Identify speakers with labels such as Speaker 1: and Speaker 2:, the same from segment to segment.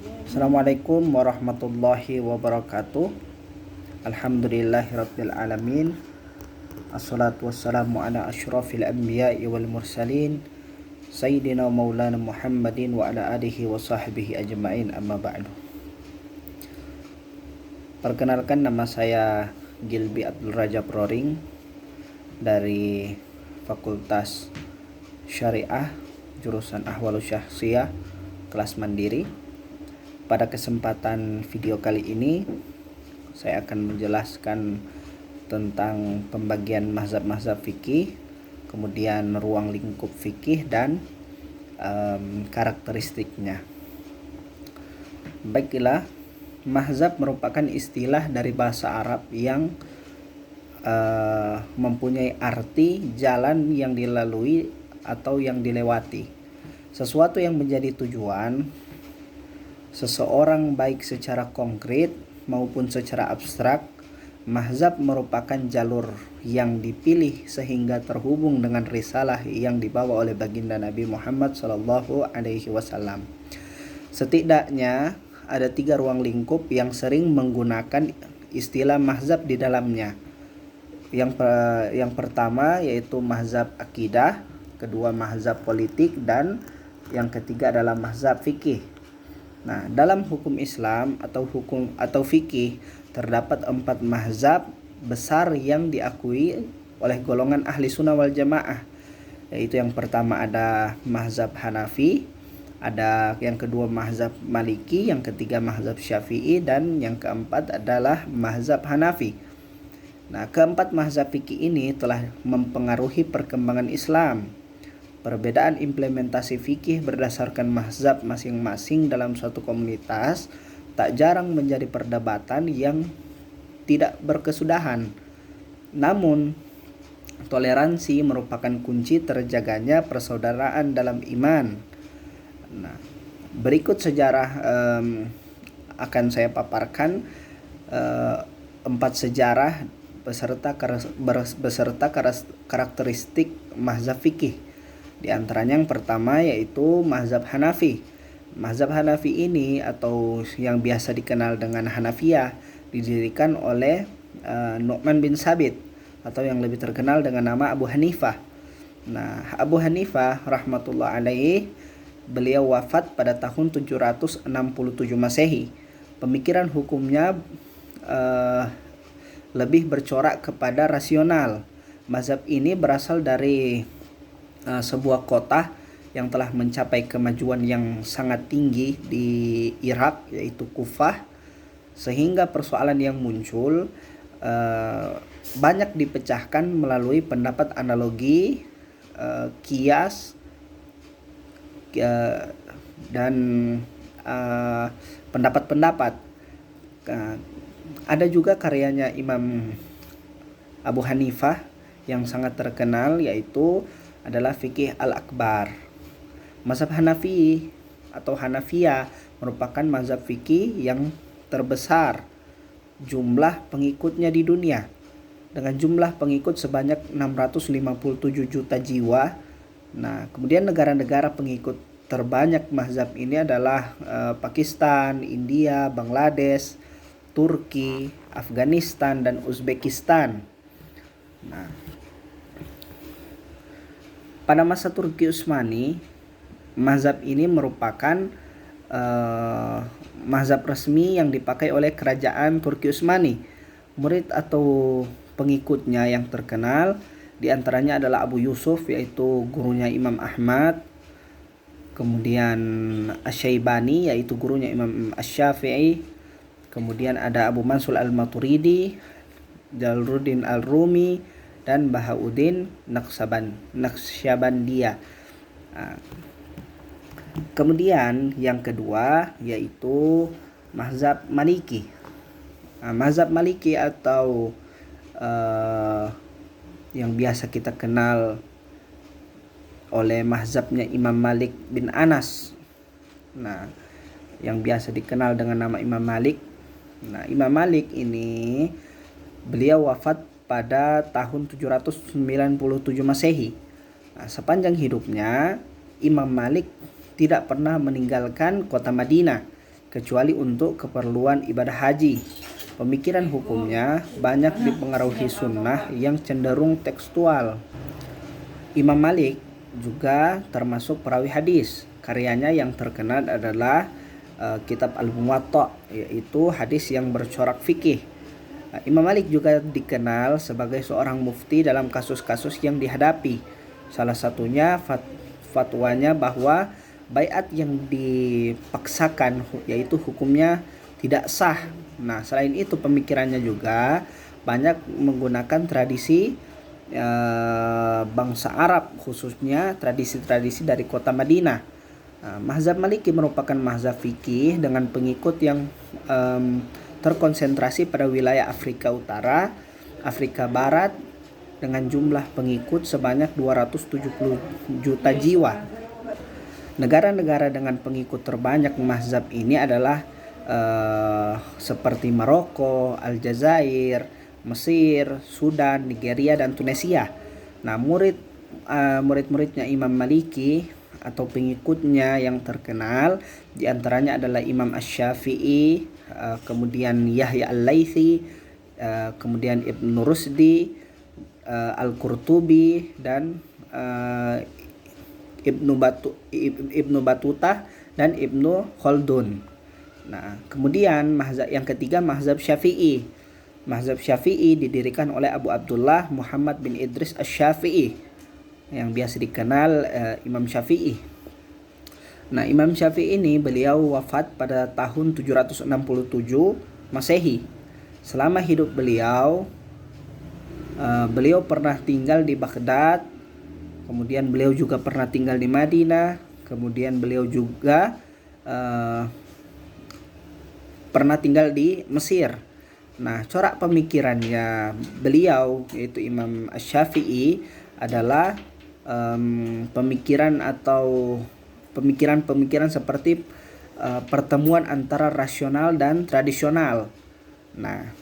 Speaker 1: Assalamualaikum warahmatullahi wabarakatuh. Alhamdulillahirabbil alamin. Assalatu wassalamu ala asyrafil anbiya'i wal mursalin Sayyidina Maulana Muhammadin wa ala alihi wa sahbihi ajma'in, amma ba'du. Perkenalkan, nama saya Gilby Abdul Rajab Roring dari Fakultas Syariah jurusan Ahwalus Syahsiyah kelas mandiri. Pada kesempatan video kali ini saya akan menjelaskan tentang pembagian mazhab-mazhab fikih, kemudian ruang lingkup fikih dan karakteristiknya. Baiklah, mazhab merupakan istilah dari bahasa Arab yang mempunyai arti jalan yang dilalui atau yang dilewati, sesuatu yang menjadi tujuan seseorang baik secara konkret maupun secara abstrak. Mazhab merupakan jalur yang dipilih sehingga terhubung dengan risalah yang dibawa oleh baginda Nabi Muhammad SAW. Setidaknya ada 3 ruang lingkup yang sering menggunakan istilah mazhab di dalamnya. Yang pertama yaitu mazhab akidah, kedua mazhab politik, dan yang ketiga adalah mazhab fikih. Nah, dalam hukum Islam atau fikih terdapat 4 mazhab besar yang diakui oleh golongan ahli sunnah wal jamaah, yaitu yang pertama ada mazhab Hanafi, ada yang kedua mazhab Maliki, yang ketiga mazhab Syafi'i, dan yang keempat adalah mazhab Hanafi. Nah, keempat mazhab fikih ini telah mempengaruhi perkembangan Islam. Perbedaan implementasi fikih berdasarkan mazhab masing-masing dalam suatu komunitas tak jarang menjadi perdebatan yang tidak berkesudahan. Namun, toleransi merupakan kunci terjaganya persaudaraan dalam iman. Nah, berikut sejarah akan saya paparkan 4 sejarah beserta karakteristik mazhab fikih. Di antaranya yang pertama yaitu mazhab Hanafi. Mazhab Hanafi ini atau yang biasa dikenal dengan Hanafiyah didirikan oleh Nu'man bin Sabit atau yang lebih terkenal dengan nama Abu Hanifah. Nah, Abu Hanifah rahmatullah alaih, beliau wafat pada tahun 767 Masehi. Pemikiran hukumnya lebih bercorak kepada rasional. Mazhab ini berasal dari sebuah kota yang telah mencapai kemajuan yang sangat tinggi di Irak, yaitu Kufah, sehingga persoalan yang muncul banyak dipecahkan melalui pendapat analogi, kias, dan pendapat-pendapat. Ada juga karyanya Imam Abu Hanifah yang sangat terkenal, yaitu adalah Fikih Al-Akbar. Mazhab Hanafi atau Hanafiyah merupakan mazhab fikih yang terbesar jumlah pengikutnya di dunia, dengan jumlah pengikut sebanyak 657 juta jiwa. Nah, kemudian negara-negara pengikut terbanyak mazhab ini adalah Pakistan, India, Bangladesh, Turki, Afghanistan, dan Uzbekistan. Nah, pada masa Turki Utsmani, mazhab ini merupakan mazhab resmi yang dipakai oleh kerajaan Turki Utsmani. Murid atau pengikutnya yang terkenal diantaranya adalah Abu Yusuf, yaitu gurunya Imam Ahmad, kemudian Asy-Syaibani, yaitu gurunya Imam Asy-Syafi'i, kemudian ada Abu Mansur Al-Maturidi, Jalaluddin Al-Rumi, dan Bahauddin Naqsyabandiyah. Kemudian yang kedua yaitu mazhab Maliki. Mazhab Maliki atau yang biasa kita kenal oleh mazhabnya Imam Malik bin Anas. Nah, yang biasa dikenal dengan nama Imam Malik. Nah, Imam Malik ini beliau wafat pada tahun 797 Masehi. Nah, sepanjang hidupnya Imam Malik tidak pernah meninggalkan kota Madinah. kecuali untuk keperluan ibadah haji. Pemikiran hukumnya banyak dipengaruhi sunnah yang cenderung tekstual. Imam Malik juga termasuk perawi hadis. Karyanya yang terkenal adalah kitab Al-Muwatta, yaitu hadis yang bercorak fikih. Imam Malik juga dikenal sebagai seorang mufti dalam kasus-kasus yang dihadapi. Salah satunya fatwanya bahwa baiat yang dipaksakan yaitu hukumnya tidak sah. Nah, selain itu pemikirannya juga banyak menggunakan tradisi bangsa Arab, khususnya tradisi-tradisi dari kota Madinah. Mazhab Maliki merupakan mazhab fikih dengan pengikut yang terkonsentrasi pada wilayah Afrika Utara, Afrika Barat dengan jumlah pengikut sebanyak 270 juta jiwa. Negara-negara dengan pengikut terbanyak mazhab ini adalah seperti Maroko, Aljazair, Mesir, Sudan, Nigeria, dan Tunisia. Nah, murid-muridnya Imam Maliki atau pengikutnya yang terkenal diantaranya adalah Imam Asy-Syafi'i, kemudian Yahya Al-Laitsi, kemudian Ibnu Rusdi, Al-Qurtubi, dan Ibnu Batutah dan Ibnu Khaldun. Nah, kemudian mazhab yang ketiga, mazhab Syafi'i. Mazhab Syafi'i didirikan oleh Abu Abdullah Muhammad bin Idris Asy-Syafi'i yang biasa dikenal Imam Syafi'i. Nah, Imam Syafi'i ini beliau wafat pada tahun 767 Masehi. Selama hidup beliau pernah tinggal di Baghdad, kemudian beliau juga pernah tinggal di Madinah, kemudian beliau juga pernah tinggal di Mesir. Nah, corak pemikirannya beliau yaitu Imam Asy-Syafi'i adalah pemikiran seperti pertemuan antara rasional dan tradisional. Nah,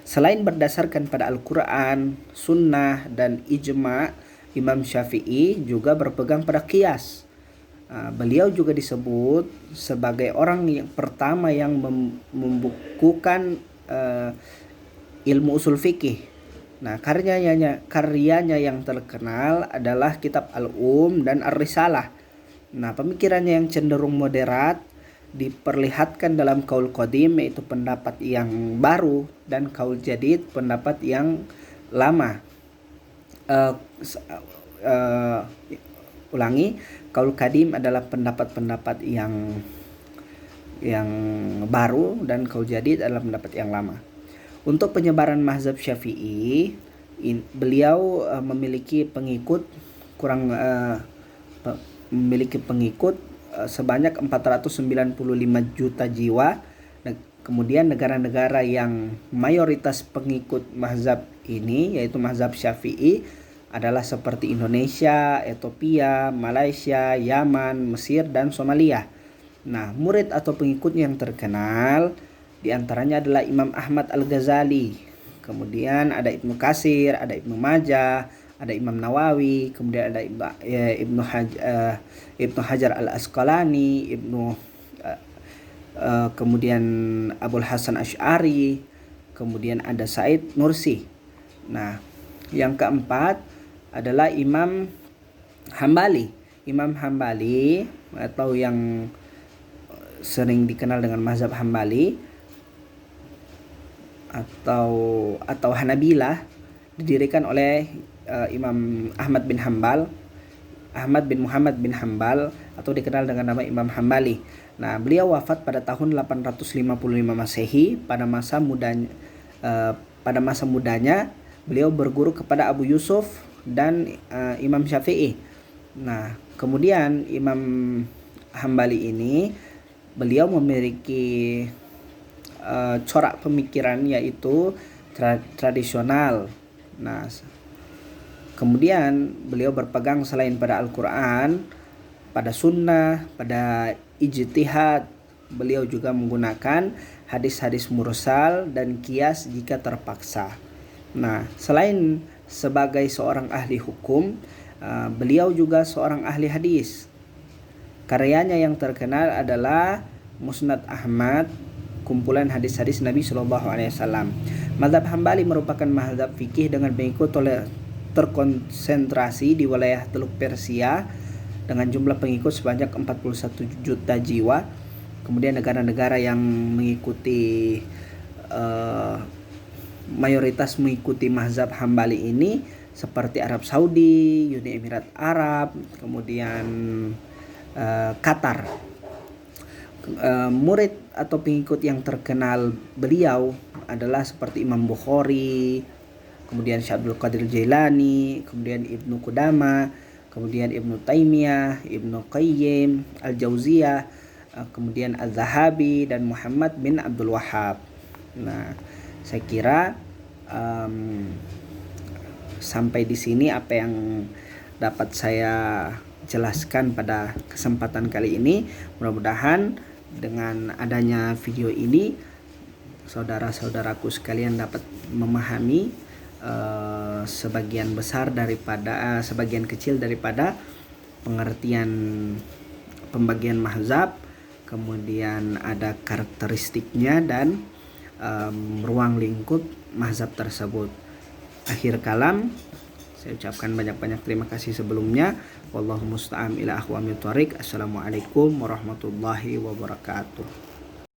Speaker 1: selain berdasarkan pada Al-Quran, Sunnah, dan Ijma', Imam Syafi'i juga berpegang pada qiyas. Beliau juga disebut sebagai orang yang pertama yang membukukan ilmu usul fikih. Nah, karyanya yang terkenal adalah kitab dan Ar-Risalah. Nah, pemikirannya yang cenderung moderat diperlihatkan dalam kaul qadim, yaitu pendapat yang baru, dan kaul jadid, pendapat yang lama. Kaul qadim adalah pendapat-pendapat yang baru, dan kaul jadid adalah pendapat yang lama. Untuk penyebaran mazhab Syafi'i, beliau memiliki pengikut sebanyak 495 juta jiwa. Kemudian negara-negara yang mayoritas pengikut mazhab ini yaitu mazhab Syafi'i adalah seperti Indonesia, Ethiopia, Malaysia, Yaman, Mesir, dan Somalia. Nah, murid atau pengikutnya yang terkenal di antaranya adalah Imam Ahmad Al-Ghazali, kemudian ada Ibnu Katsir, ada Ibnu Majah, ada Imam Nawawi, kemudian ada Ibnu Hajar Al-Asqalani, kemudian Abul Hasan Asy'ari, kemudian ada Said Nursi. Nah, yang keempat adalah Imam Hambali. Imam Hambali atau yang sering dikenal dengan mazhab Hambali atau Hanabilah didirikan oleh Imam Ahmad bin Muhammad bin Hambal atau dikenal dengan nama Imam Hambali. Nah, beliau wafat pada tahun 855 Masehi. Pada masa mudanya beliau berguru kepada Abu Yusuf dan Imam Syafi'i. Nah, kemudian Imam Hambali ini beliau memiliki corak pemikiran yaitu tradisional. Nah, kemudian beliau berpegang selain pada Al-Quran, pada Sunnah, pada ijtihad. Beliau juga menggunakan hadis-hadis mursal dan qiyas jika terpaksa. Nah, selain sebagai seorang ahli hukum, beliau juga seorang ahli hadis. Karyanya yang terkenal adalah Musnad Ahmad, kumpulan hadis-hadis Nabi Shallallahu Alaihi Wasallam. Mazhab Hambali merupakan mazhab fikih dengan pengikut terkonsentrasi di wilayah Teluk Persia dengan jumlah pengikut sebanyak 41 juta jiwa. Kemudian negara-negara yang mengikuti mayoritas mengikuti mazhab Hambali ini seperti Arab Saudi, Uni Emirat Arab, kemudian Qatar. Murid atau pengikut yang terkenal beliau adalah seperti Imam Bukhari, kemudian Syekh Abdul Qadir Jailani, kemudian Ibnu Qudama, kemudian Ibnu Taimiyah, Ibnu Qayyim, Al-Jauziyah, kemudian Al-Zahabi dan Muhammad bin Abdul Wahhab. Nah, saya kira sampai di sini apa yang dapat saya jelaskan pada kesempatan kali ini. Mudah-mudahan dengan adanya video ini saudara-saudaraku sekalian dapat memahami sebagian kecil daripada pengertian pembagian mazhab, kemudian ada karakteristiknya dan ruang lingkup mazhab tersebut. Akhir kalam, saya ucapkan banyak-banyak terima kasih sebelumnya. Wallahu musta'an ila aqwamit thoriq. Assalamualaikum warahmatullahi wabarakatuh.